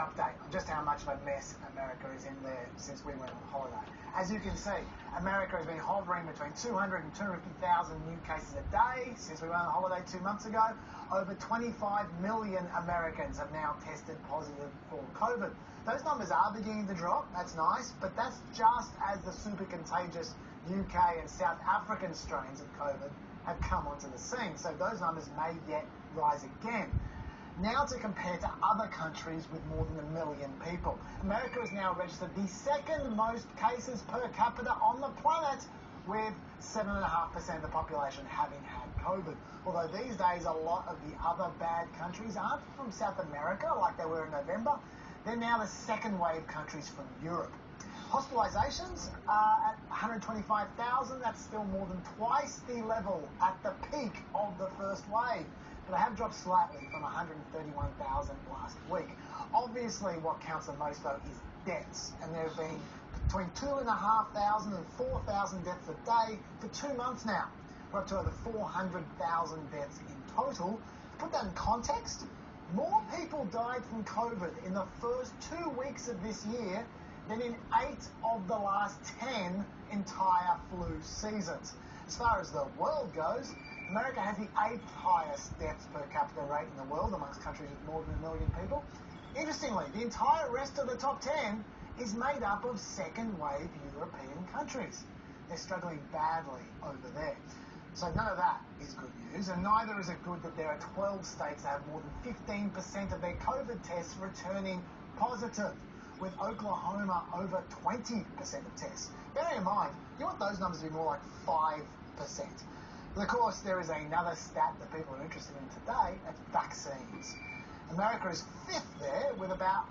update on just how much of a mess America is in there since we went on holiday. As you can see, America has been hovering between 200 and 250,000 new cases a day since we went on holiday 2 months ago. Over 25 million Americans have now tested positive for COVID. Those numbers are beginning to drop, that's nice, but that's just as the super contagious UK and South African strains of COVID have come onto the scene, so those numbers may yet rise again. Now to compare to other countries with more than 1 million people. America has now registered the second most cases per capita on the planet, with 7.5% of the population having had COVID. Although these days a lot of the other bad countries aren't from South America like they were in November. They're now the second wave countries from Europe. Hospitalisations are at 125,000. That's still more than twice the level at the peak of the first wave. But they have dropped slightly from 131,000 last week. Obviously, what counts the most, though, is deaths. And there have been between 2,500 and 4,000 deaths a day for 2 months now. We're up to over 400,000 deaths in total. To put that in context, more people died from COVID in the first 2 weeks of this year than in 8 of the last 10 entire flu seasons. As far as the world goes, America has the 8th highest deaths per capita rate in the world amongst countries with more than 1 million people. Interestingly, the entire rest of the top 10 is made up of second-wave European countries. They're struggling badly over there. So none of that is good news, and neither is it good that there are 12 states that have more than 15% of their COVID tests returning positive, with Oklahoma over 20% of tests. Bear in mind, you want those numbers to be more like 5%. But of course, there is another stat that people are interested in today, that's vaccines. America is 5th there with about